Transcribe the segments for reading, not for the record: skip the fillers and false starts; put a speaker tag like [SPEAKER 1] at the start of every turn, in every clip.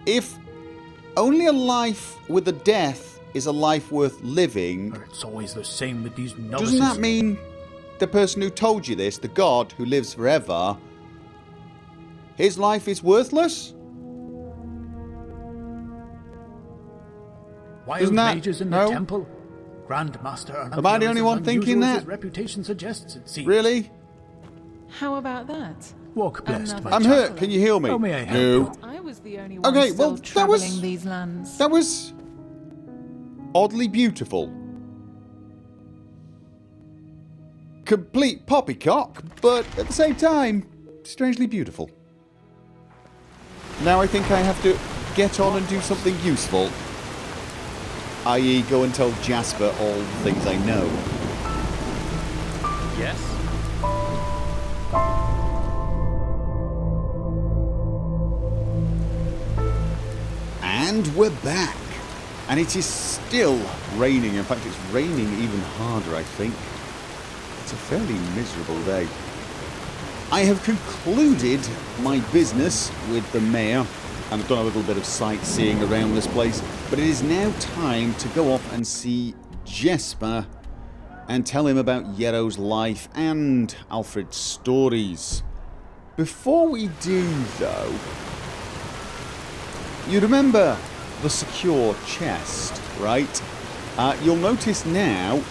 [SPEAKER 1] If only a life with a death is a life worth living...
[SPEAKER 2] It's always the same with these novices.
[SPEAKER 1] Doesn't that mean the person who told you this, the god who lives forever, his life is worthless?
[SPEAKER 2] Wild mages in the temple? Grandmaster...
[SPEAKER 1] Am I the only one thinking that?
[SPEAKER 2] His reputation suggests, it seems.
[SPEAKER 1] Really?
[SPEAKER 3] How about that?
[SPEAKER 2] Walk blessed, my
[SPEAKER 1] I'm
[SPEAKER 2] child.
[SPEAKER 1] hurt. Can you heal me?
[SPEAKER 2] How may I help you?
[SPEAKER 3] I was the only one
[SPEAKER 1] Okay,
[SPEAKER 3] still
[SPEAKER 1] well,
[SPEAKER 3] traveling these lands.
[SPEAKER 1] that was oddly beautiful. Complete poppycock, but at the same time, strangely beautiful. Now I think I have to get on and do something useful. I.e. go and tell Jasper all the things I know.
[SPEAKER 2] Yes?
[SPEAKER 1] And we're back. And it is still raining. In fact, it's raining even harder, I think. It's a fairly miserable day. I have concluded my business with the mayor, and I've done a little bit of sightseeing around this place, but it is now time to go off and see Jespar and tell him about Yero's life and Alfred's stories. Before we do, though, you remember the secure chest, right? You'll notice now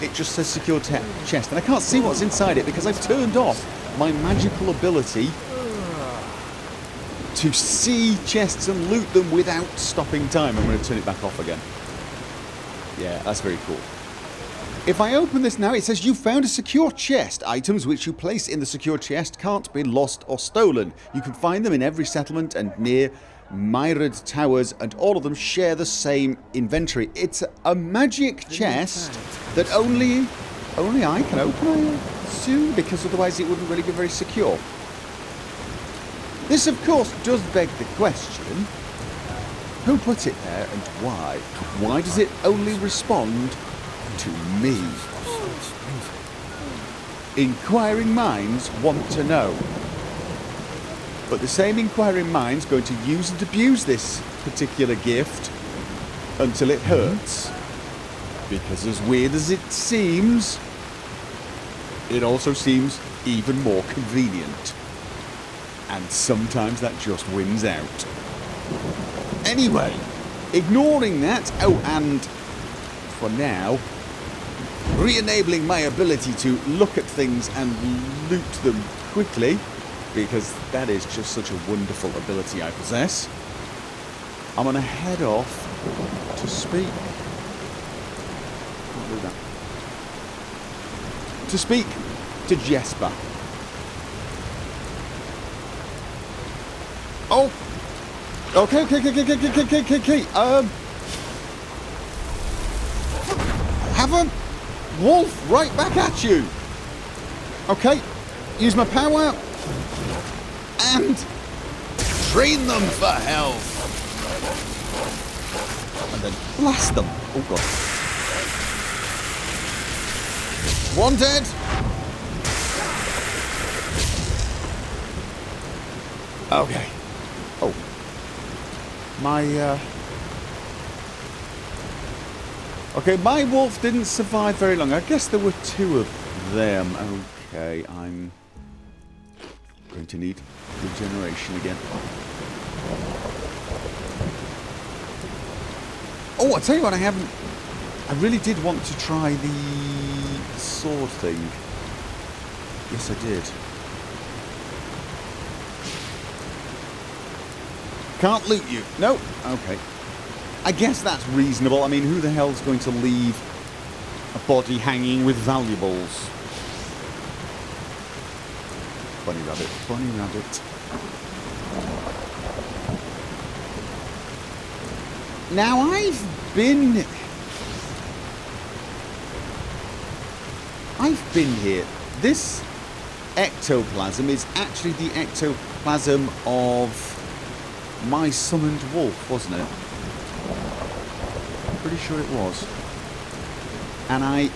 [SPEAKER 1] it just says secure chest, and I can't see what's inside it because I've turned off my magical ability to see chests and loot them without stopping time. I'm going to turn it back off again. Yeah, that's very cool. If I open this now, it says you found a secure chest. Items which you place in the secure chest can't be lost or stolen. You can find them in every settlement and near Myriad Towers, and all of them share the same inventory. It's a magic chest that only I can open, I assume, because otherwise it wouldn't really be very secure. This, of course, does beg the question, who put it there and why? Why does it only respond to me? Inquiring minds want to know. But the same inquiring mind's going to use and abuse this particular gift until it hurts. Because as weird as it seems, it also seems even more convenient. And sometimes that just wins out. Anyway, ignoring that, oh, and for now, re-enabling my ability to look at things and loot them quickly, because that is just such a wonderful ability I possess, I'm going to head off to speak. Can't do that. To speak to Jespar. Oh! Okay. Have a wolf right back at you. Okay, use my power and train them for health. And then blast them. Oh god. One dead. Okay. Oh. Okay, my wolf didn't survive very long. I guess there were two of them. Okay, I'm going to need regeneration again. Oh, I tell you what, I really did want to try the sword thing. Yes, I did. Can't loot you. No. Okay. I guess that's reasonable. I mean, who the hell's going to leave a body hanging with valuables? Bunny rabbit. Bunny rabbit. Now, I've been here. This ectoplasm is actually the ectoplasm of my summoned wolf, wasn't it? Pretty sure it was. And I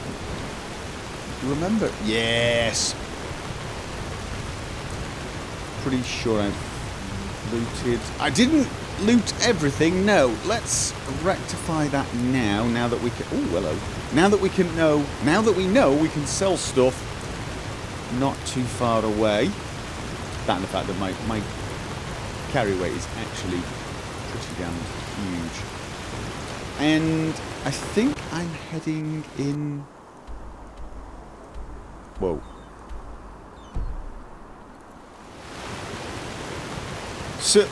[SPEAKER 1] remember... Yes! Pretty sure I've looted... I didn't loot everything? No. Let's rectify that now. Now that we can... Oh, hello. Now that we know we can sell stuff not too far away. That and the fact that my carry weight is actually pretty damn huge. And I think I'm heading in... Whoa. So,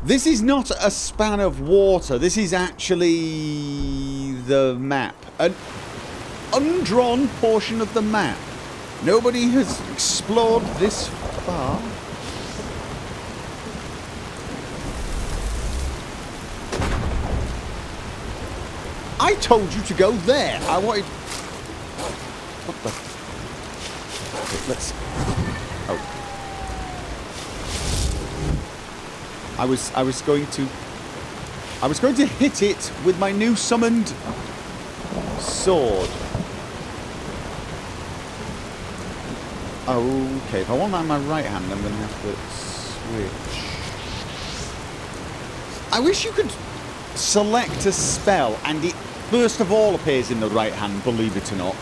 [SPEAKER 1] this is not a span of water. This is actually the map. An undrawn portion of the map. Nobody has explored this far. I told you to go there. I wanted... What the... Okay, let's... Oh. I was going to hit it with my new summoned sword. Okay, if I want that in my right hand, I'm going to have to switch. I wish you could select a spell and it first of all appears in the right hand, believe it or not.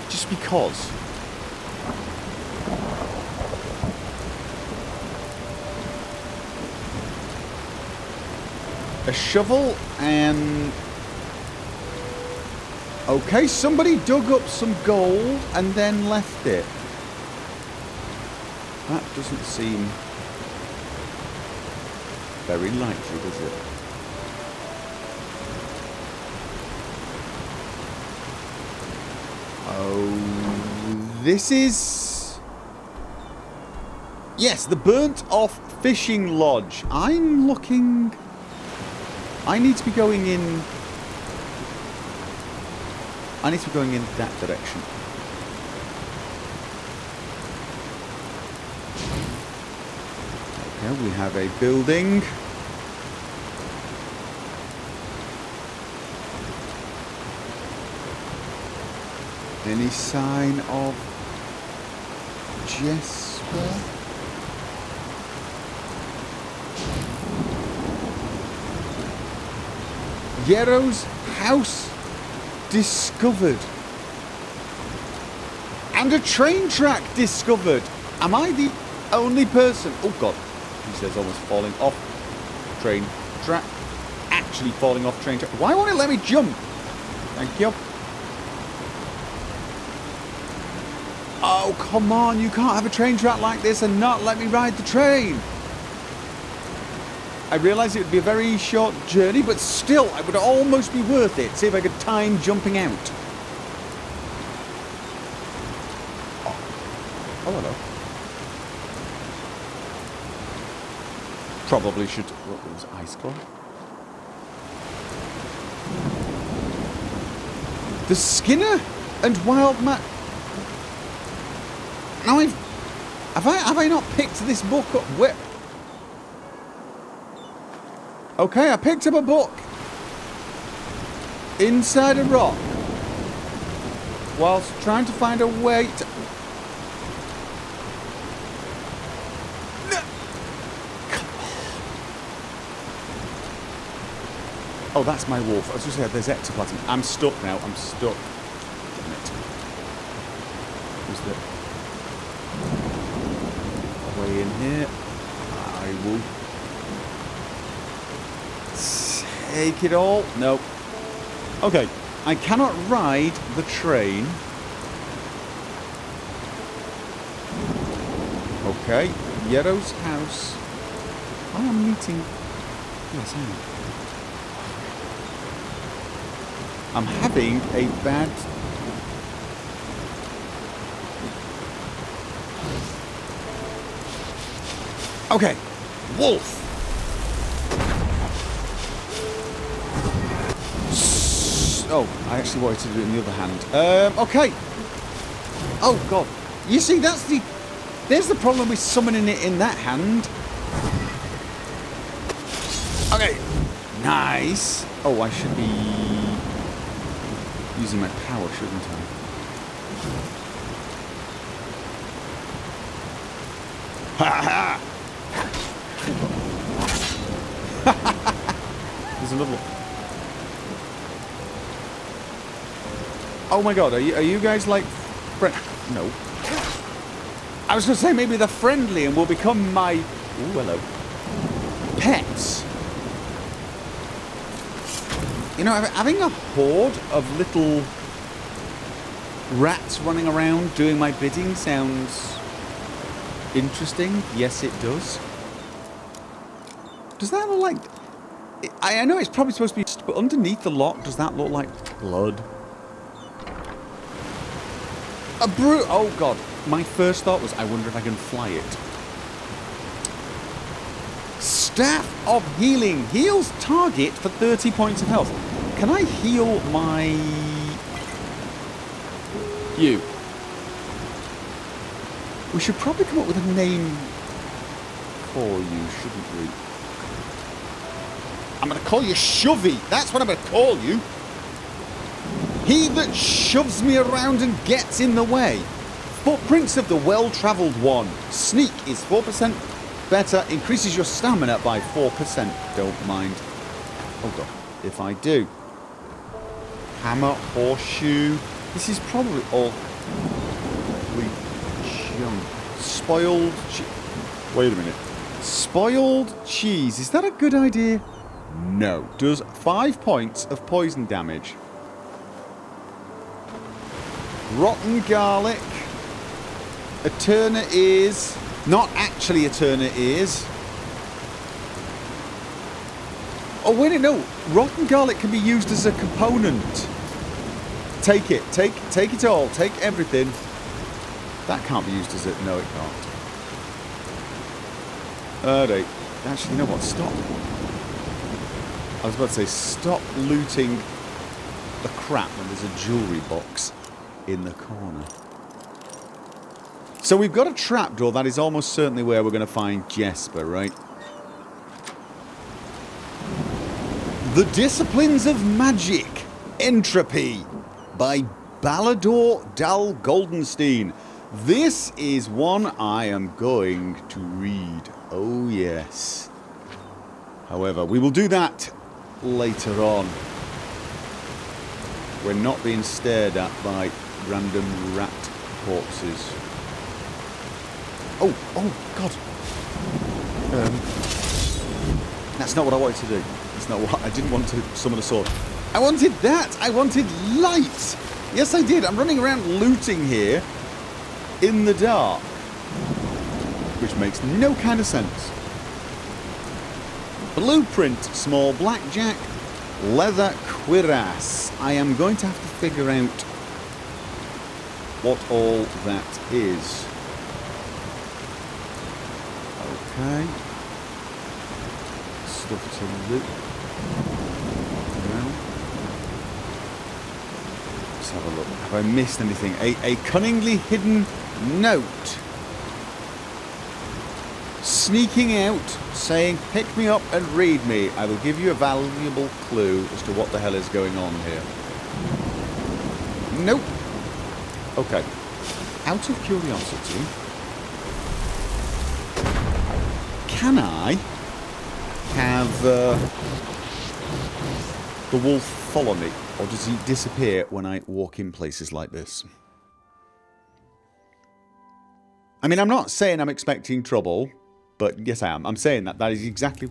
[SPEAKER 1] Just because. A shovel and... Okay, somebody dug up some gold and then left it. That doesn't seem very likely, does it? Oh, this is... Yes, the burnt off fishing lodge. I'm looking... I need to be going in that direction. Okay, we have a building. Any sign of Jespar? Yero's house discovered. And a train track discovered. Am I the only person? Oh god, he says almost falling off train track. Actually falling off train track. Why won't it let me jump? Thank you. Oh, come on. You can't have a train track like this and not let me ride the train. I realise it would be a very short journey, but still, it would almost be worth it. See if I could time jumping out. Oh, hello. Probably should... What was ice claw? The Skinner and Wild Man... Now have I not picked this book up? Where... Okay, I picked up a book inside a rock whilst trying to find a way to... No. Oh, that's my wolf. I was just saying, there's ectoplasm. I'm stuck now. I'm stuck. Damn it. Who's the way in here? I will... Take it all? No. Okay. I cannot ride the train. Okay. Yero's house. I am meeting... Yes, I am. I'm having a bad... Okay. Wolf. Oh, I actually wanted to do it in the other hand. Okay. Oh, God. You see, there's the problem with summoning it in that hand. Okay. Nice. Oh, I should be using my power, shouldn't I? Ha ha! there's another one. Oh my god, are you guys like... No. I was going to say maybe they're friendly and will become my... Ooh, hello. Pets. You know, having a horde of little rats running around doing my bidding sounds interesting. Yes, it does. Does that look like... I know it's probably supposed to be... But underneath the lock, does that look like blood? A brute! Oh, God. My first thought was, I wonder if I can fly it. Staff of Healing. Heals target for 30 points of health. Can I heal my... You? We should probably come up with a name for you, shouldn't we? I'm going to call you Shovey. That's what I'm going to call you. He that shoves me around and gets in the way. Footprints of the well-travelled one. Sneak is 4% better. Increases your stamina by 4%. Don't mind. Oh god, if I do. Hammer, horseshoe. This is probably all junk. Spoiled cheese. Wait a minute. Spoiled cheese. Is that a good idea? No. Does 5 points of poison damage. Rotten garlic. Eterna ears. Not actually Eterna ears. Oh, wait a minute, no. Rotten garlic can be used as a component. Take it. Take it all. Take everything. That can't be used as a... No, it can't. Right. Actually, you know what? Stop. I was about to say, stop looting the crap when there's a jewellery box in the corner. So we've got a trapdoor. That is almost certainly where we're going to find Jespar, right? The Disciplines of Magic. Entropy. By Ballador Dal Goldenstein. This is one I am going to read. Oh, yes. However, we will do that later on. We're not being stared at by random rat corpses. Oh, God. That's not what I wanted to do. That's not what I didn't want to summon a sword. I wanted that. I wanted light. Yes, I did. I'm running around looting here in the dark, which makes no kind of sense. Blueprint, small blackjack, leather cuirass. I am going to have to figure out what all that is. Okay. Stuff to loot. Well, let's have a look. Have I missed anything? A cunningly hidden note. Sneaking out, saying, pick me up and read me. I will give you a valuable clue as to what the hell is going on here. Nope. Okay. Out of curiosity, can I have the wolf follow me? Or does he disappear when I walk in places like this? I mean, I'm not saying I'm expecting trouble, but yes I am. I'm saying that. That is exactly...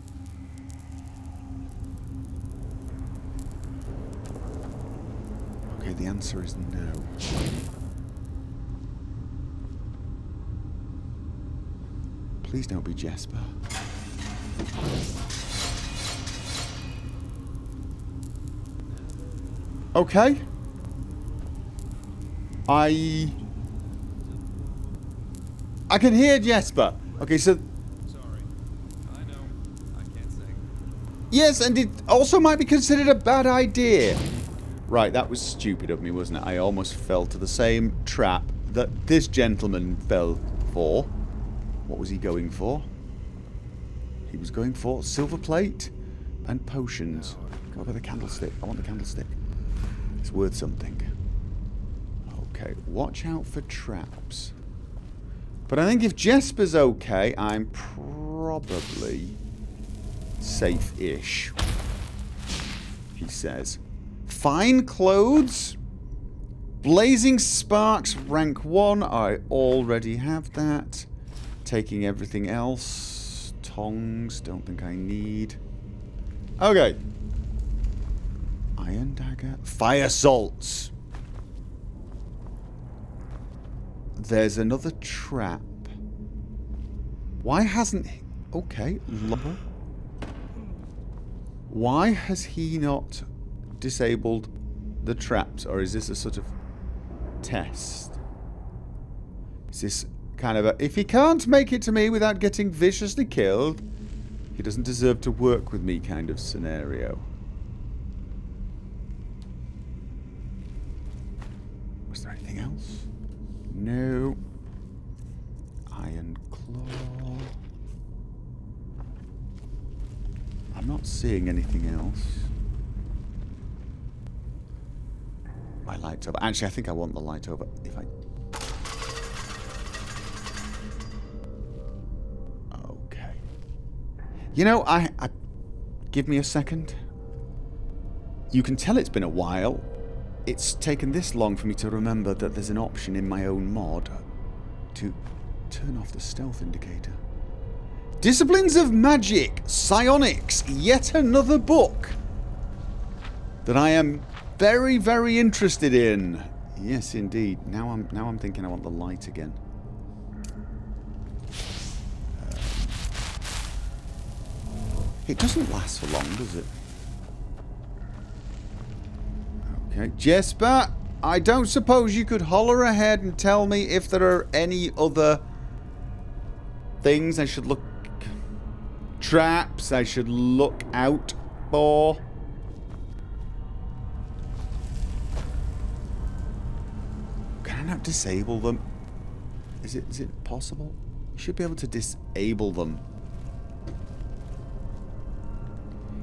[SPEAKER 1] Okay, the answer is no. Please don't be Jespar. Okay. I can hear Jespar. Okay, so...
[SPEAKER 4] Sorry. I know. I can't sing.
[SPEAKER 1] Yes, and it also might be considered a bad idea. Right, that was stupid of me, wasn't it? I almost fell to the same trap that this gentleman fell for. What was he going for? He was going for silver plate and potions. Go over the candlestick. I want the candlestick. It's worth something. Okay, watch out for traps. But I think if Jespar's okay, I'm probably safe-ish. he says. Fine clothes. Blazing sparks, rank 1. I already have that. Taking everything else. Tongs, don't think I need. Okay. Iron dagger. Fire salts. There's another trap. Why hasn't he... Okay, lover. Why has he not disabled the traps? Or is this a sort of test? Is this kind of a... If he can't make it to me without getting viciously killed, he doesn't deserve to work with me kind of scenario. Was there anything else? No. Iron claw. I'm not seeing anything else. My light's over. Actually, I think I want the light over. If I... Okay. You know, I... Give me a second. You can tell it's been a while. It's taken this long for me to remember that there's an option in my own mod to turn off the stealth indicator. Disciplines of Magic, Psionics, yet another book that I am very, very interested in. Yes, indeed. Now I'm thinking I want the light again. It doesn't last for long, does it? Okay, Jespar, I don't suppose you could holler ahead and tell me if there are any other things I should look... Traps I should look out for? Can I not disable them? Is it possible? You should be able to disable them.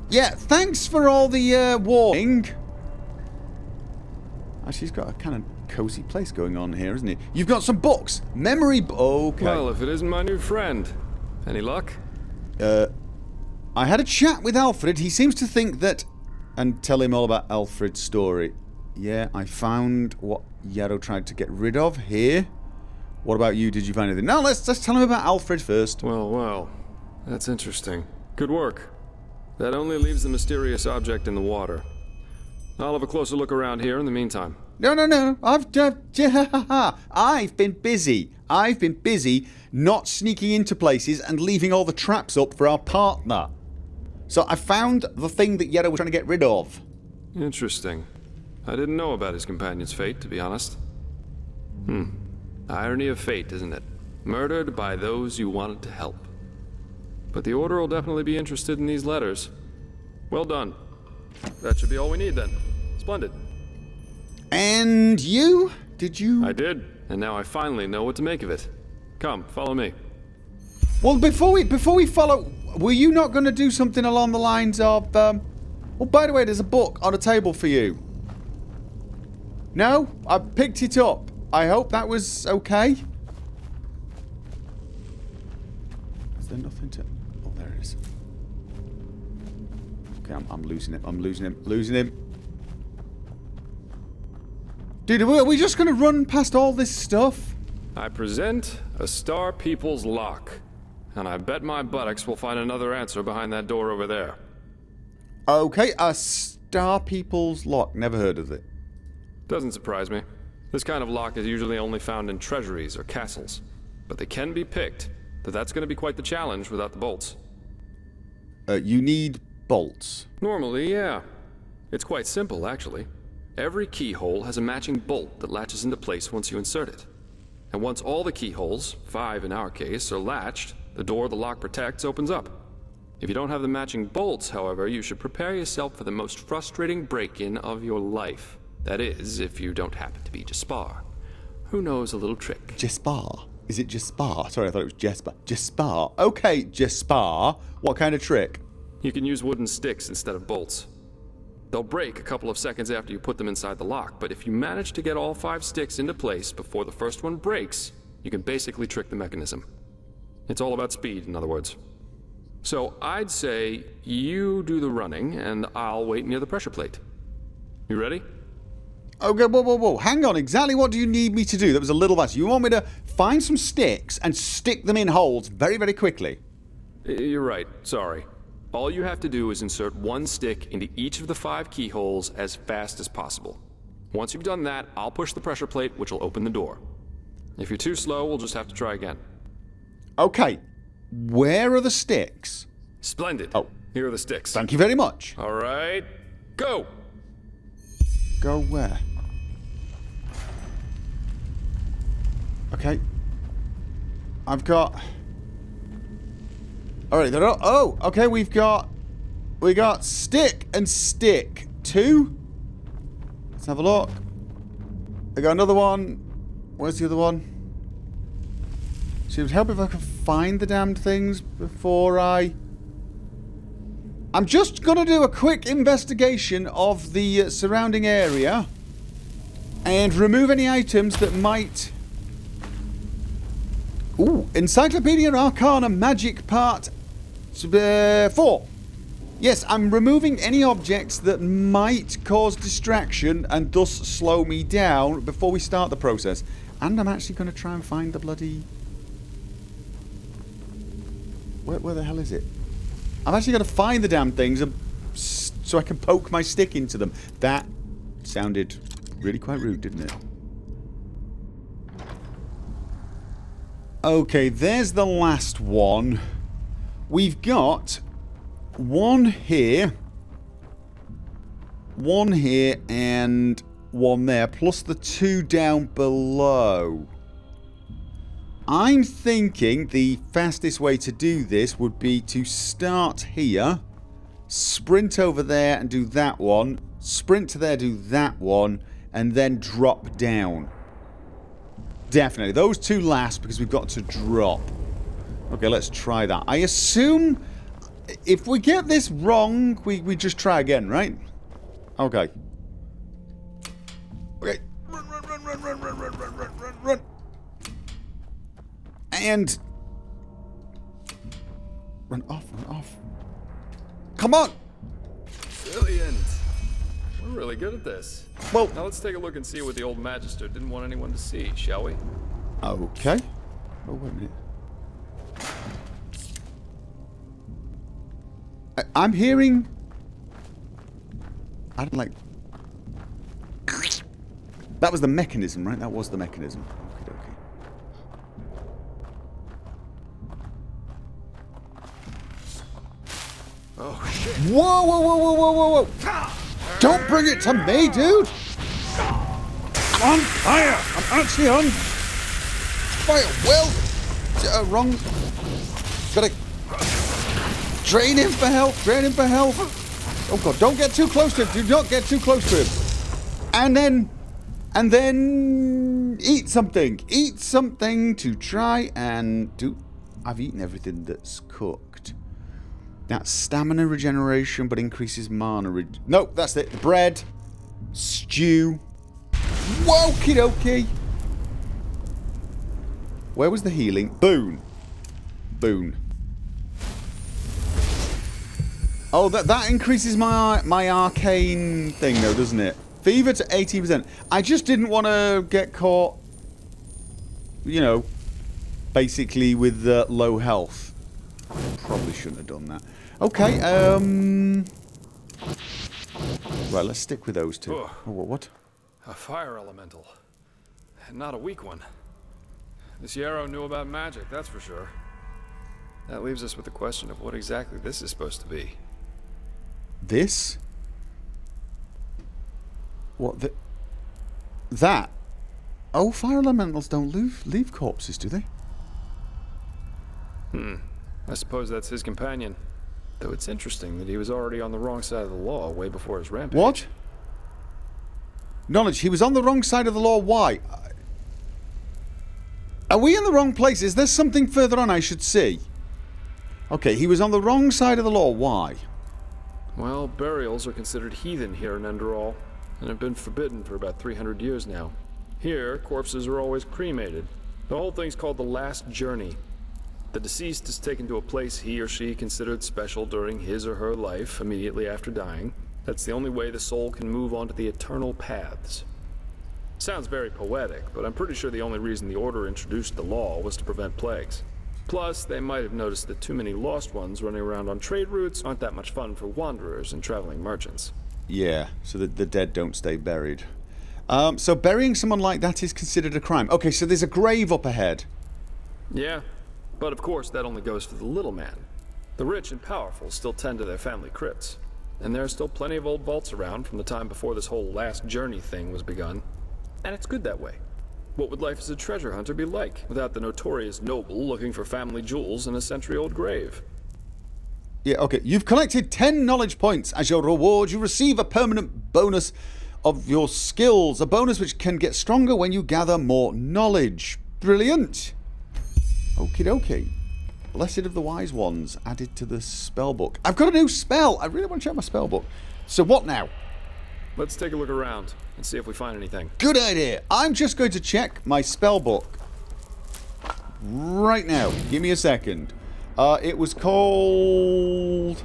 [SPEAKER 1] Yeah, thanks for all the warning. She's got a kind of cozy place going on here, isn't it? You've got some books. Okay.
[SPEAKER 4] Well, if it isn't my new friend. Any luck?
[SPEAKER 1] I had a chat with Alfred. He seems to think that... And tell him all about Alfred's story. Yeah, I found what Yarrow tried to get rid of here. What about you? Did you find anything? No, let's tell him about Alfred first.
[SPEAKER 4] Well. That's interesting. Good work. That only leaves the mysterious object in the water. I'll have a closer look around here in the meantime.
[SPEAKER 1] No. I've been busy. I've been busy not sneaking into places and leaving all the traps up for our partner. So I found the thing that Yarrow was trying to get rid of.
[SPEAKER 4] Interesting. I didn't know about his companion's fate, to be honest. Irony of fate, isn't it? Murdered by those you wanted to help. But the Order will definitely be interested in these letters. Well done. That should be all we need then. Splendid.
[SPEAKER 1] And you? Did you?
[SPEAKER 4] I did, and now I finally know what to make of it. Come, follow me.
[SPEAKER 1] Well, before we follow, were you not going to do something along the lines of, Oh, by the way, there's a book on a table for you. No? I picked it up. I hope that was okay. Is there nothing to... Oh, there it is. Okay, I'm losing him. Dude, are we just going to run past all this stuff?
[SPEAKER 4] I present a Star People's lock. And I bet my buttocks will find another answer behind that door over there.
[SPEAKER 1] Okay, a Star People's lock. Never heard of it.
[SPEAKER 4] Doesn't surprise me. This kind of lock is usually only found in treasuries or castles. But they can be picked, though that's going to be quite the challenge without the bolts.
[SPEAKER 1] You need bolts.
[SPEAKER 4] Normally, yeah. It's quite simple, actually. Every keyhole has a matching bolt that latches into place once you insert it. And once all the keyholes, 5 in our case, are latched, the door the lock protects opens up. If you don't have the matching bolts, however, you should prepare yourself for the most frustrating break-in of your life. That is, if you don't happen to be Jespar, who knows a little trick.
[SPEAKER 1] Jespar? Is it Jespar? Sorry, I thought it was Jespar. Jespar. Okay, Jespar. What kind of trick?
[SPEAKER 4] You can use wooden sticks instead of bolts. They'll break a couple of seconds after you put them inside the lock, but if you manage to get all 5 sticks into place before the first one breaks, you can basically trick the mechanism. It's all about speed, in other words. So I'd say you do the running, and I'll wait near the pressure plate. You ready?
[SPEAKER 1] Okay, whoa. Hang on. Exactly what do you need me to do? That was a little bit. You want me to find some sticks and stick them in holes very, very quickly?
[SPEAKER 4] You're right. Sorry. All you have to do is insert one stick into each of the 5 keyholes as fast as possible. Once you've done that, I'll push the pressure plate, which will open the door. If you're too slow, we'll just have to try again.
[SPEAKER 1] Okay. Where are the sticks?
[SPEAKER 4] Splendid.
[SPEAKER 1] Oh.
[SPEAKER 4] Here are the sticks.
[SPEAKER 1] Thank you very much.
[SPEAKER 4] All right. Go!
[SPEAKER 1] Go where? Okay. I've got... Alright, there are... Oh, okay, we got stick and stick. 2? Let's have a look. I got another one. Where's the other one? So it would help if I could find the damned things before I'm just going to do a quick investigation of the surrounding area and remove any items that might... Ooh, Encyclopedia Arcana Magic Part 4. Yes, I'm removing any objects that might cause distraction and thus slow me down before we start the process. And I'm actually going to try and find the bloody... Where the hell is it? I've actually got to find the damn things so I can poke my stick into them. That sounded really quite rude, didn't it? Okay, there's the last one. We've got one here, and one there, plus the 2 down below. I'm thinking the fastest way to do this would be to start here, sprint over there and do that one, sprint to there, do that one, and then drop down. Definitely. Those 2 last because we've got to drop. Okay, let's try that. I assume if we get this wrong, we just try again, right? Okay. Okay. Run. And... Run off. Come on!
[SPEAKER 4] Brilliant. We're really good at this.
[SPEAKER 1] Well...
[SPEAKER 4] Now let's take a look and see what the old Magister didn't want anyone to see, shall we?
[SPEAKER 1] Okay. Oh, wait a minute. I'm hearing... I don't like... That was the mechanism, right? That was the mechanism. Okay.
[SPEAKER 4] Oh, shit.
[SPEAKER 1] Whoa. Don't bring it to me, dude! I'm on fire! I'm actually on fire. Well, wrong. Gotta drain him for health. Oh god, don't get too close to him. Do not get too close to him. And then eat something. Eat something to try and do. I've eaten everything that's cooked. That's stamina regeneration, but increases mana. Nope, that's it. Bread, stew. Okie dokie. Where was the healing? Boon. Oh, that increases my arcane thing, though, doesn't it? Fever to 18%. I just didn't want to get caught, you know, basically with low health. Probably shouldn't have done that. Okay, right, let's stick with those 2.
[SPEAKER 4] Ugh.
[SPEAKER 1] Oh, what?
[SPEAKER 4] A fire elemental. And not a weak one. This Yarrow knew about magic, that's for sure. That leaves us with the question of what exactly this is supposed to be.
[SPEAKER 1] This? What, that? Oh, fire elementals don't leave corpses, do they?
[SPEAKER 4] I suppose that's his companion. Though it's interesting that he was already on the wrong side of the law way before his rampage.
[SPEAKER 1] What? Knowledge, he was on the wrong side of the law. Why? Are we in the wrong place? Is there something further on I should see? Okay, he was on the wrong side of the law. Why?
[SPEAKER 4] Well, burials are considered heathen here in Enderal, and have been forbidden for about 300 years now. Here, corpses are always cremated. The whole thing's called the Last Journey. The deceased is taken to a place he or she considered special during his or her life immediately after dying. That's the only way the soul can move on to the eternal paths. Sounds very poetic, but I'm pretty sure the only reason the Order introduced the law was to prevent plagues. Plus, they might have noticed that too many lost ones running around on trade routes aren't that much fun for wanderers and traveling merchants.
[SPEAKER 1] Yeah, so that the dead don't stay buried. So burying someone like that is considered a crime. Okay, so there's a grave up ahead.
[SPEAKER 4] Yeah, but of course that only goes for the little man. The rich and powerful still tend to their family crypts. And there are still plenty of old vaults around from the time before this whole last journey thing was begun. And it's good that way. What would life as a treasure hunter be like without the notorious noble looking for family jewels in a century-old grave?
[SPEAKER 1] Yeah, okay. You've collected 10 knowledge points. As your reward, you receive a permanent bonus of your skills. A bonus which can get stronger when you gather more knowledge. Brilliant. Okie dokie. Blessed of the Wise Ones added to the spell book. I've got a new spell. I really want to check my spell book. So what now?
[SPEAKER 4] Let's take a look around and see if we find anything.
[SPEAKER 1] Good idea. I'm just going to check my spell book right now. Give me a second. It was called...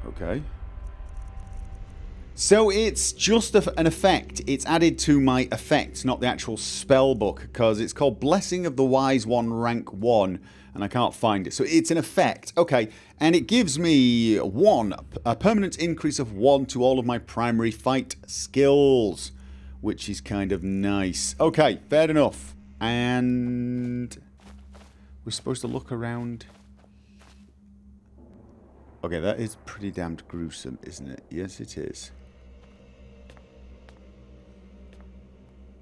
[SPEAKER 1] Okay. So it's just an effect. It's added to my effect, not the actual spell book, because it's called Blessing of the Wise One rank 1, and I can't find it. So it's an effect. Okay, and it gives me a permanent increase of 1 to all of my primary fight skills, which is kind of nice. Okay, fair enough. And we're supposed to look around. Okay, that is pretty damned gruesome, isn't it? Yes, it is.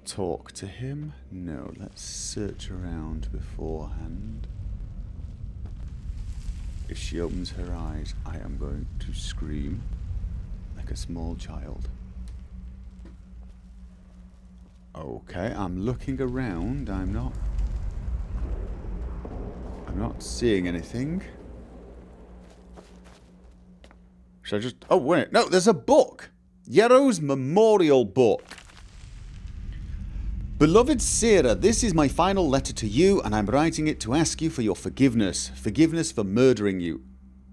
[SPEAKER 1] Talk to him? No, let's search around beforehand. If she opens her eyes, I am going to scream like a small child. Okay, I'm looking around. I'm not seeing anything. Should I just... Oh, wait. No, there's a book. Yarrow's Memorial Book. Beloved Sarah, this is my final letter to you, and I'm writing it to ask you for your forgiveness. Forgiveness for murdering you.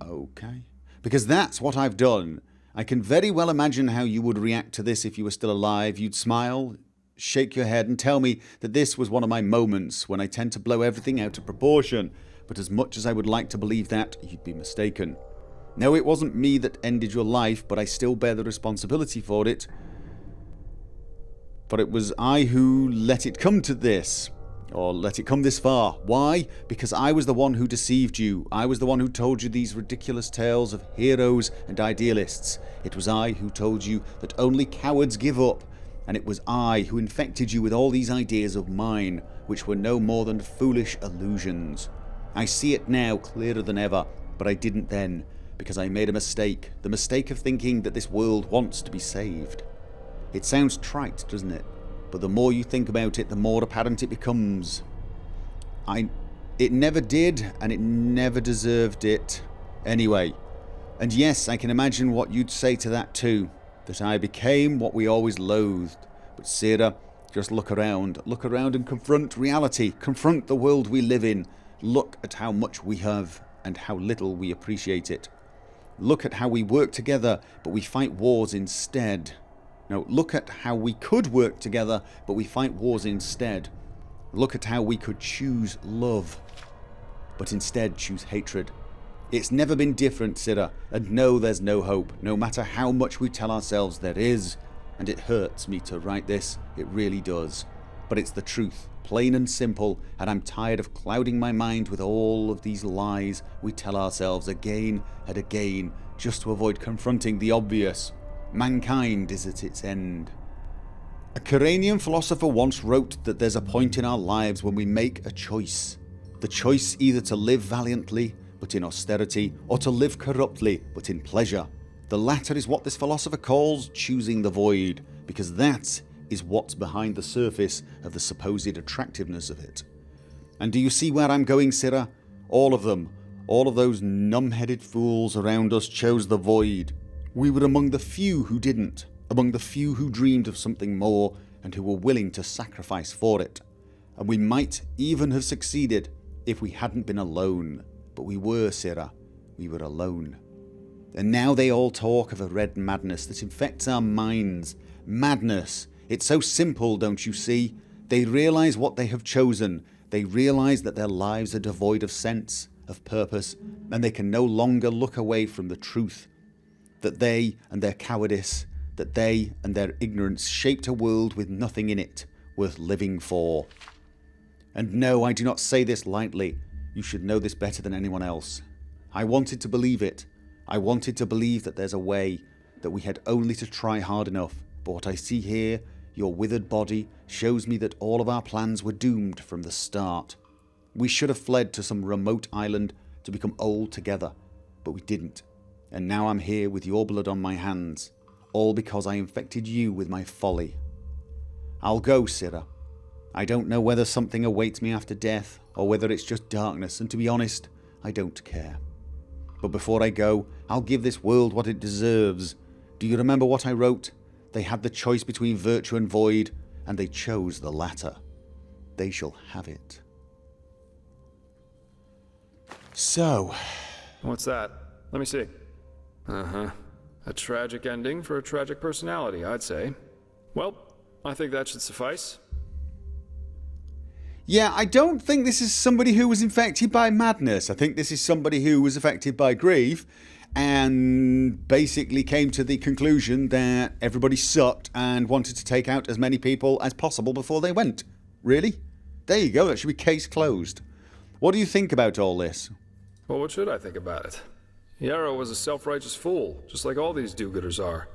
[SPEAKER 1] Okay. Because that's what I've done. I can very well imagine how you would react to this if you were still alive. You'd smile, shake your head, and tell me that this was one of my moments when I tend to blow everything out of proportion. But as much as I would like to believe that, you'd be mistaken. No, it wasn't me that ended your life, but I still bear the responsibility for it. But it was I who let it come to this, or let it come this far. Why? Because I was the one who deceived you. I was the one who told you these ridiculous tales of heroes and idealists. It was I who told you that only cowards give up. And it was I who infected you with all these ideas of mine, which were no more than foolish illusions. I see it now clearer than ever, but I didn't then, because I made a mistake. The mistake of thinking that this world wants to be saved. It sounds trite, doesn't it? But the more you think about it, the more apparent it becomes. It never did, and it never deserved it. Anyway. And yes, I can imagine what you'd say to that too. That I became what we always loathed. But Sarah, just look around. Look around and confront reality. Confront the world we live in. Look at how much we have, and how little we appreciate it. Look at how we work together, but we fight wars instead. Now, look at how we could work together, but we fight wars instead. Look at how we could choose love, but instead choose hatred. It's never been different, Sarah, and no, there's no hope, no matter how much we tell ourselves there is. And it hurts me to write this, it really does. But it's the truth, plain and simple, and I'm tired of clouding my mind with all of these lies we tell ourselves again and again, just to avoid confronting the obvious. Mankind is at its end. A Coranian philosopher once wrote that there's a point in our lives when we make a choice. The choice either to live valiantly, but in austerity, or to live corruptly, but in pleasure. The latter is what this philosopher calls choosing the void, because that is what's behind the surface of the supposed attractiveness of it. And do you see where I'm going, Sarah? All of them, all of those numb-headed fools around us chose the void. We were among the few who didn't, among the few who dreamed of something more and who were willing to sacrifice for it. And we might even have succeeded, if we hadn't been alone. But we were, Sirrah. We were alone. And now they all talk of a red madness that infects our minds. Madness. It's so simple, don't you see? They realise what they have chosen. They realise that their lives are devoid of sense, of purpose, and they can no longer look away from the truth. That they and their cowardice, that they and their ignorance shaped a world with nothing in it worth living for. And no, I do not say this lightly. You should know this better than anyone else. I wanted to believe it. I wanted to believe that there's a way, that we had only to try hard enough. But what I see here, your withered body, shows me that all of our plans were doomed from the start. We should have fled to some remote island to become old together, but we didn't. And now I'm here with your blood on my hands, all because I infected you with my folly. I'll go, Sirrah. I don't know whether something awaits me after death, or whether it's just darkness, and to be honest, I don't care. But before I go, I'll give this world what it deserves. Do you remember what I wrote? They had the choice between virtue and void, and they chose the latter. They shall have it. So...
[SPEAKER 4] What's that? Let me see. Uh-huh. A tragic ending for a tragic personality, I'd say. Well, I think that should suffice.
[SPEAKER 1] Yeah, I don't think this is somebody who was infected by madness. I think this is somebody who was affected by grief and basically came to the conclusion that everybody sucked and wanted to take out as many people as possible before they went. Really? There you go, that should be case closed. What do you think about all this?
[SPEAKER 4] Well, what should I think about it? Yarrow was a self-righteous fool, just like all these do-gooders are.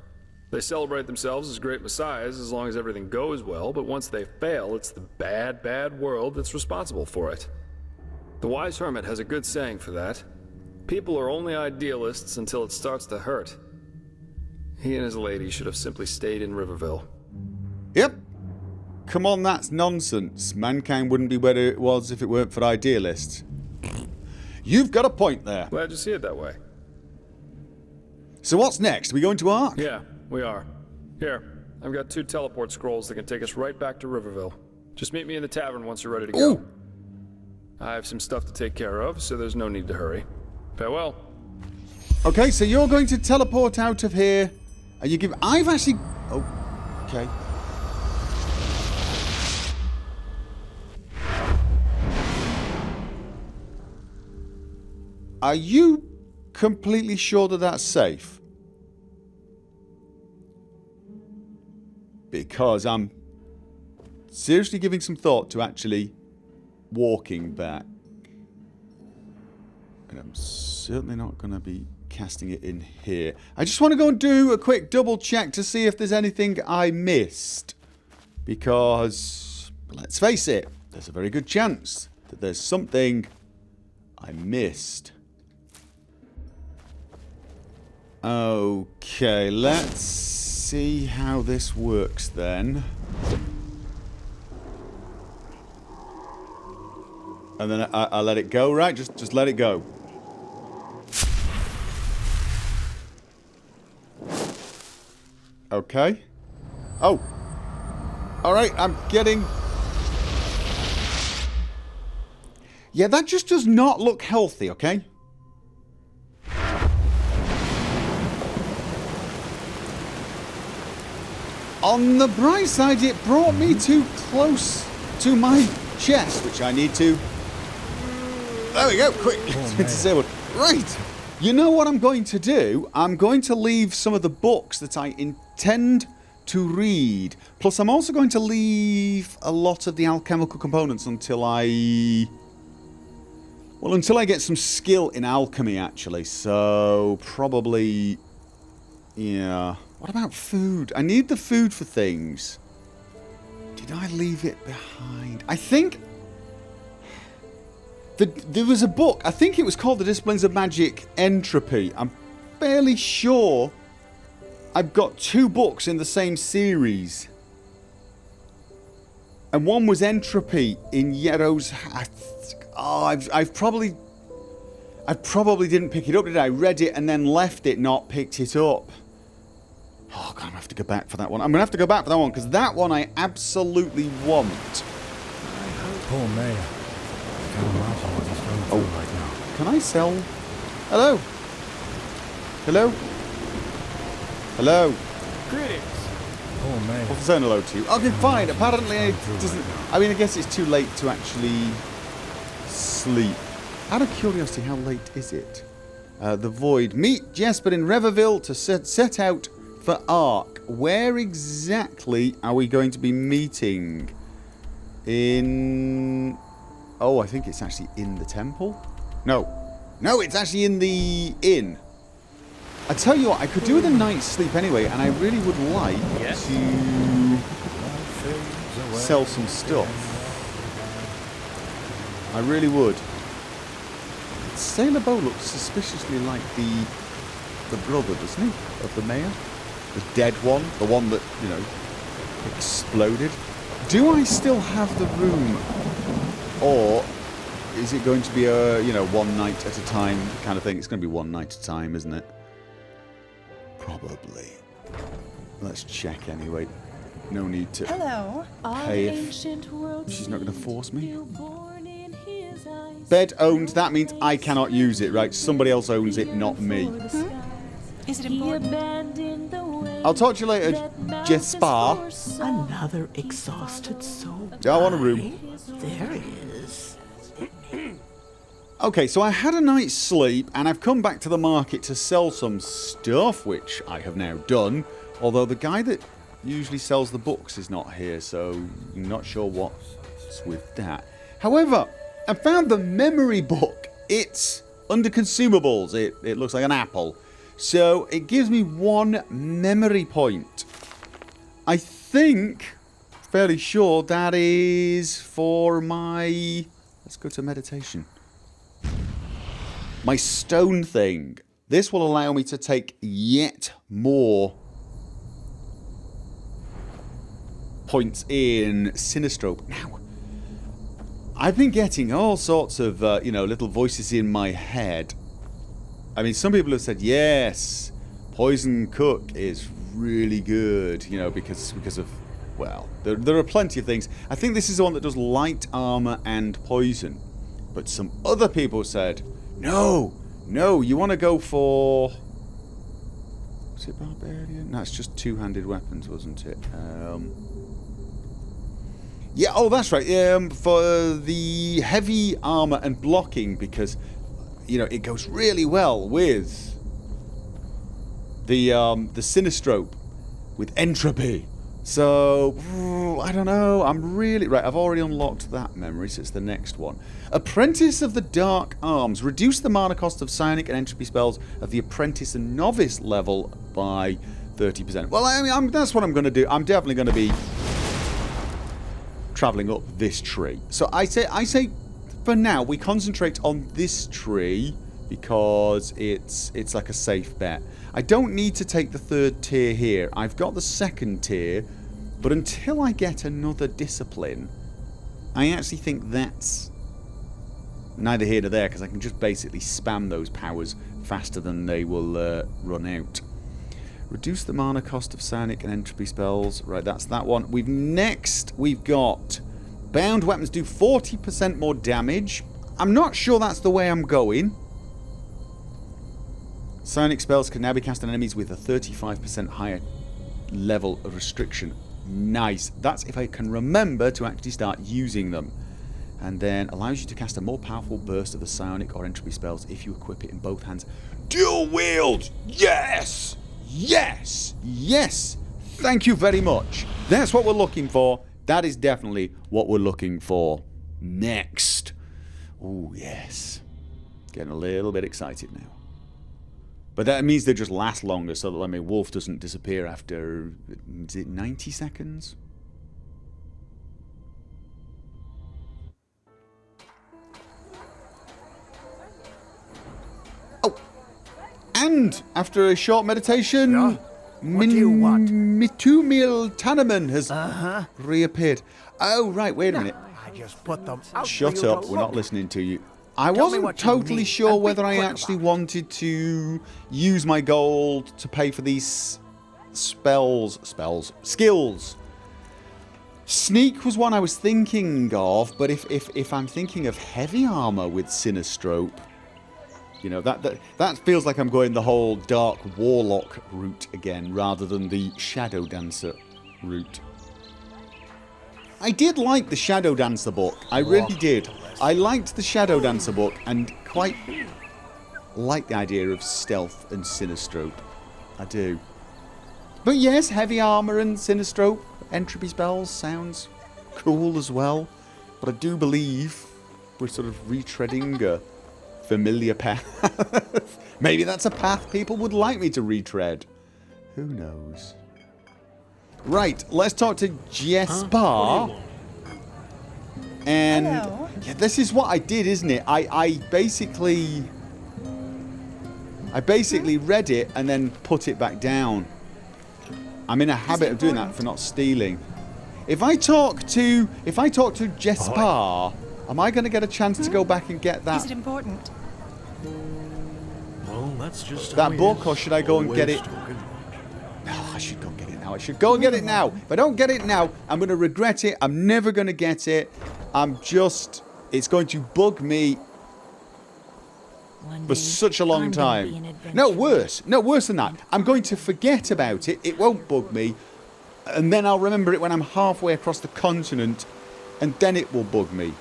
[SPEAKER 4] They celebrate themselves as great messiahs as long as everything goes well, but once they fail, it's the bad, bad world that's responsible for it. The wise hermit has a good saying for that. People are only idealists until it starts to hurt. He and his lady should have simply stayed in Riverville.
[SPEAKER 1] Yep. Come on, that's nonsense. Mankind wouldn't be where it was if it weren't for idealists. You've got a point there.
[SPEAKER 4] Glad you see it that way.
[SPEAKER 1] So what's next? Are we going to Ark?
[SPEAKER 4] Yeah, we are. Here, I've got 2 teleport scrolls that can take us right back to Riverville. Just meet me in the tavern once you're ready to go.
[SPEAKER 1] Ooh.
[SPEAKER 4] I have some stuff to take care of, so there's no need to hurry. Farewell.
[SPEAKER 1] Okay, so you're going to teleport out of here. And you give... I've actually... Oh, okay. Are you completely sure that that's safe? Because I'm seriously giving some thought to actually walking back. And I'm certainly not going to be casting it in here. I just want to go and do a quick double check to see if there's anything I missed. Because, let's face it, there's a very good chance that there's something I missed. Okay, let's see how this works then. And then I let it go, right? Just let it go. Okay. Oh. Alright, I'm getting... Yeah, that just does not look healthy, okay? On the bright side, it brought me too close to my chest, which I need to... There we go, quick. It's been disabled. Right. You know what I'm going to do? I'm going to leave some of the books that I intend to read. Plus, I'm also going to leave a lot of the alchemical components until I... Well, until I get some skill in alchemy, actually. So, probably... Yeah... What about food? I need the food for things. Did I leave it behind? I think... There was a book. I think it was called The Disciplines of Magic Entropy. I'm fairly sure I've got 2 books in the same series. And one was Entropy in Yarrow's... Oh, I probably didn't pick it up, did I? Read it and then left it, not picked it up. Oh, God, I'm going to have to go back for that one. I'm going to have to go back for that one, because that one I absolutely want.
[SPEAKER 5] Poor Mayor. I can't imagine what
[SPEAKER 1] Can I sell... Hello? Hello? Hello?
[SPEAKER 2] Greetings.
[SPEAKER 5] Oh, man.
[SPEAKER 1] I'll say hello to you. Okay, fine. Apparently it doesn't... I mean, I guess it's too late to actually sleep. Out of curiosity, how late is it? The Void. Meet Jespar in Reverville to set out for Ark. Where exactly are we going to be meeting? In... Oh, I think it's actually in the temple? No. No, it's actually in the inn. I tell you what, I could do with a night's sleep anyway, and I really would like to sell some stuff. I really would. Sailor Bow looks suspiciously like the brother, doesn't he, of the mayor? The dead one, the one that, you know, exploded. Do I still have the room, or is it going to be a, you know, one night at a time kind of thing? It's going to be one night at a time, isn't it? Probably. Let's check anyway. No need to pay if she's not going to force me. Bed owned, that means I cannot use it, right? Somebody else owns it, not me.
[SPEAKER 3] Is it important?
[SPEAKER 1] I'll talk to you later, Jespar.
[SPEAKER 6] Another exhausted soul.
[SPEAKER 1] I want a room.
[SPEAKER 6] There he is.
[SPEAKER 1] Okay, so I had a night's sleep, and I've come back to the market to sell some stuff, which I have now done. Although the guy that usually sells the books is not here, so I'm not sure what's with that. However, I found the memory book. It's under consumables. It looks like an apple. So it gives me 1 memory point. I think, fairly sure, that is for my... Let's go to meditation. My stone thing. This will allow me to take yet more points in Sinistrope. Now, I've been getting all sorts of, you know, little voices in my head. I mean, some people have said, yes, Poison Cook is really good, you know, because of, well, there are plenty of things. I think this is the one that does light armor and poison. But some other people said, no, you want to go for... Was it Barbarian? No, it's just two-handed weapons, wasn't it? Yeah, oh, that's right. For the heavy armor and blocking, because, you know, it goes really well with the Sinistrope, with Entropy. So, I don't know. I'm really... Right, I've already unlocked that memory, so it's the next one. Apprentice of the Dark Arms. Reduce the mana cost of psionic and entropy spells of the Apprentice and Novice level by 30%. Well, I mean, that's what I'm going to do. I'm definitely going to be travelling up this tree. So I say, for now, we concentrate on this tree because it's like a safe bet. I don't need to take the 3rd tier here. I've got the 2nd tier, but until I get another discipline, I actually think that's neither here nor there, because I can just basically spam those powers faster than they will run out. Reduce the mana cost of psionic and entropy spells. Right, that's that one. We've got bound weapons do 40% more damage. I'm not sure that's the way I'm going. Psionic spells can now be cast on enemies with a 35% higher level of restriction. Nice. That's if I can remember to actually start using them. And then allows you to cast a more powerful burst of the psionic or entropy spells if you equip it in both hands. Dual wield! Yes! Yes! Yes! Thank you very much. That's what we're looking for. That is definitely what we're looking for. Next. Oh, yes. Getting a little bit excited now. But that means they just last longer, so that, I mean, Wolf doesn't disappear after, is it 90 seconds? Oh! And, after a short meditation,
[SPEAKER 2] Yeah? What do you want?
[SPEAKER 1] Mitumil Tanneman has reappeared. Oh, right, wait a minute.
[SPEAKER 2] I just put them out
[SPEAKER 1] Shut
[SPEAKER 2] for you
[SPEAKER 1] up,
[SPEAKER 2] to
[SPEAKER 1] we're not
[SPEAKER 2] look.
[SPEAKER 1] listening to you. I
[SPEAKER 2] Tell me
[SPEAKER 1] wasn't
[SPEAKER 2] what you
[SPEAKER 1] totally
[SPEAKER 2] need,
[SPEAKER 1] sure
[SPEAKER 2] and be
[SPEAKER 1] whether I
[SPEAKER 2] quick
[SPEAKER 1] actually
[SPEAKER 2] about it.
[SPEAKER 1] wanted to use my gold to pay for these skills. Sneak was one I was thinking of, but if I'm thinking of heavy armor with Sinistrope, You know, that feels like I'm going the whole Dark Warlock route again, rather than the Shadow Dancer route. I did like the Shadow Dancer book. I really did. I liked the Shadow Dancer book and quite like the idea of stealth and Sinistrope. I do. But yes, heavy armor and Sinistrope, entropy spells sounds cool as well. But I do believe we're sort of retreading a familiar path. Maybe that's a path people would like me to retread. Who knows? Right, let's talk to Jespar. And
[SPEAKER 3] Hello.
[SPEAKER 1] yeah, this is what I did, isn't it? I basically read it and then put it back down. I'm in a habit of doing that for not stealing. If I talk to Jespar, am I going to get a chance to go back and get that?
[SPEAKER 3] Is it important?
[SPEAKER 5] Well, that's just
[SPEAKER 1] That book, or should I go and get it? Oh, I should go and get it now. I should go and get it now. If I don't get it now, I'm going to regret it. I'm never going to get it. It's going to bug me for such a long time. No, worse than that. I'm going to forget about it. It won't bug me. And then I'll remember it when I'm halfway across the continent, and then it will bug me.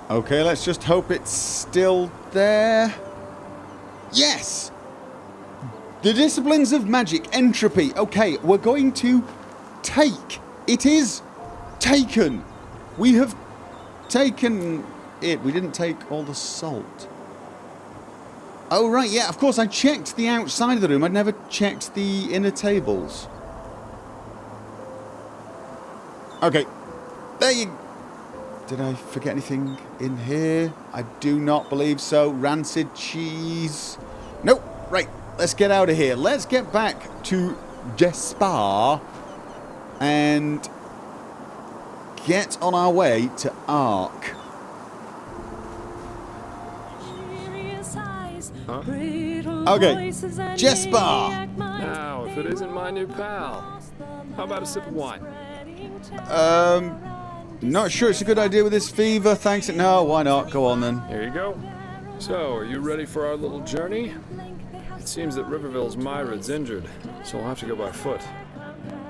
[SPEAKER 1] Okay, let's just hope it's still there. Yes! The disciplines of magic, entropy. Okay, we're going to take. It is taken. We have taken it. We didn't take all the salt. Oh, right, yeah, of course, I checked the outside of the room. I'd never checked the inner tables. Okay, there you... Did I forget anything in here? I do not believe so. Rancid cheese. Nope, right, let's get out of here. Let's get back to Jespar and get on our way to Ark.
[SPEAKER 4] Huh?
[SPEAKER 1] Okay, Jespar.
[SPEAKER 4] Now, if it isn't my new pal, how about a sip of wine?
[SPEAKER 1] Not sure it's a good idea with this fever. Thanks. No, why not? Go on then.
[SPEAKER 4] Here you go. So, are you ready for our little journey? It seems that Riverville's Myra's injured, so we'll have to go by foot.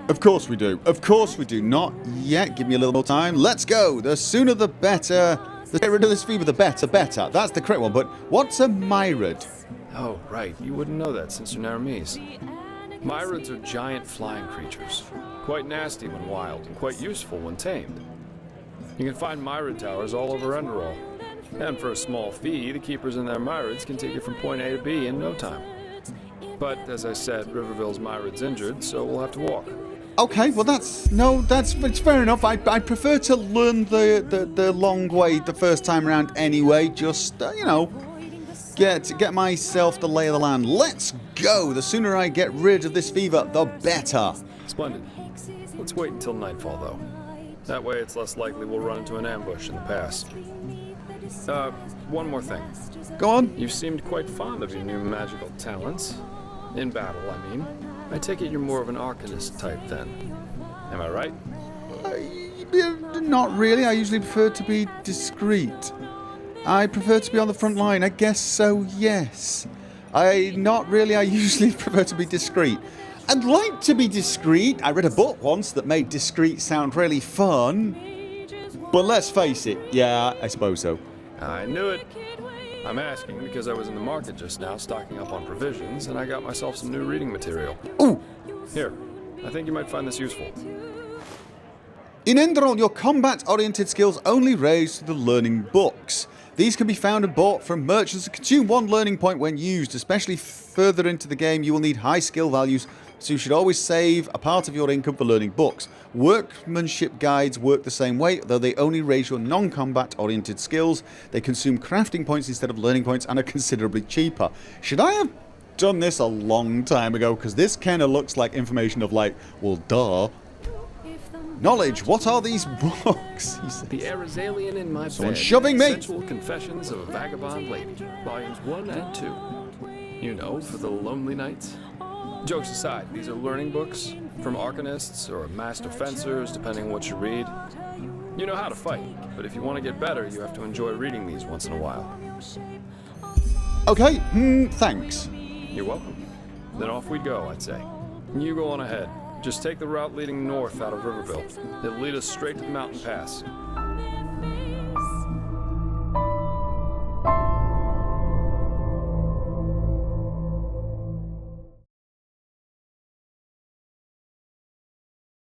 [SPEAKER 1] Of course we do. Of course we do. Not yet. Give me a little more time. Let's go. The sooner the better. The get rid of this fever, the better. That's the correct one. But what's a Myrad?
[SPEAKER 4] Oh, right. You wouldn't know that since you're Naramese. Myrads are giant flying creatures. Quite nasty when wild, and quite useful when tamed. You can find Myrad towers all over Enderal. And for a small fee, the keepers in their Myrads can take you from point A to B in no time. But, as I said, Riverville's Myrad's injured, so we'll have to walk.
[SPEAKER 1] Okay, well it's fair enough. I prefer to learn the long way the first time around anyway. Just, get myself the lay of the land. Let's go! The sooner I get rid of this fever, the better.
[SPEAKER 4] Splendid. Let's wait until nightfall, though. That way it's less likely we'll run into an ambush in the pass. One more thing.
[SPEAKER 1] Go on.
[SPEAKER 4] You seemed quite fond of your new magical talents. In battle, I mean. I take it you're more of an arcanist type, then. Am I right?
[SPEAKER 1] Not really. I usually prefer to be discreet. I prefer to be on the front line. I guess so, yes. Not really. I usually prefer to be discreet. I'd like to be discreet. I read a book once that made discreet sound really fun. But let's face it. Yeah, I suppose so.
[SPEAKER 4] I knew it. I'm asking because I was in the market just now stocking up on provisions, and I got myself some new reading material.
[SPEAKER 1] Ooh!
[SPEAKER 4] Here, I think you might find this useful.
[SPEAKER 1] In Enderal, your combat-oriented skills only raise through the learning books. These can be found and bought from merchants and consume 1 learning point when used. Especially further into the game, you will need high skill values, so you should always save a part of your income for learning books. Workmanship guides work the same way, though they only raise your non-combat oriented skills. They consume crafting points instead of learning points and are considerably cheaper. Should I have done this a long time ago? Because this kind of looks like information of like, well, duh. Knowledge, what are these books?
[SPEAKER 4] The Arizalian in My
[SPEAKER 1] Someone
[SPEAKER 4] Bed.
[SPEAKER 1] shoving me!
[SPEAKER 4] Sensual Confessions of a Vagabond Lady. Volumes 1 and 2. You know, for the lonely nights. Jokes aside, these are learning books from arcanists or master fencers, depending on what you read. You know how to fight, but if you want to get better, you have to enjoy reading these once in a while.
[SPEAKER 1] Okay, thanks.
[SPEAKER 4] You're welcome. Then off we go, I'd say. You go on ahead. Just take the route leading north out of Riverville. It'll lead us straight to the mountain pass.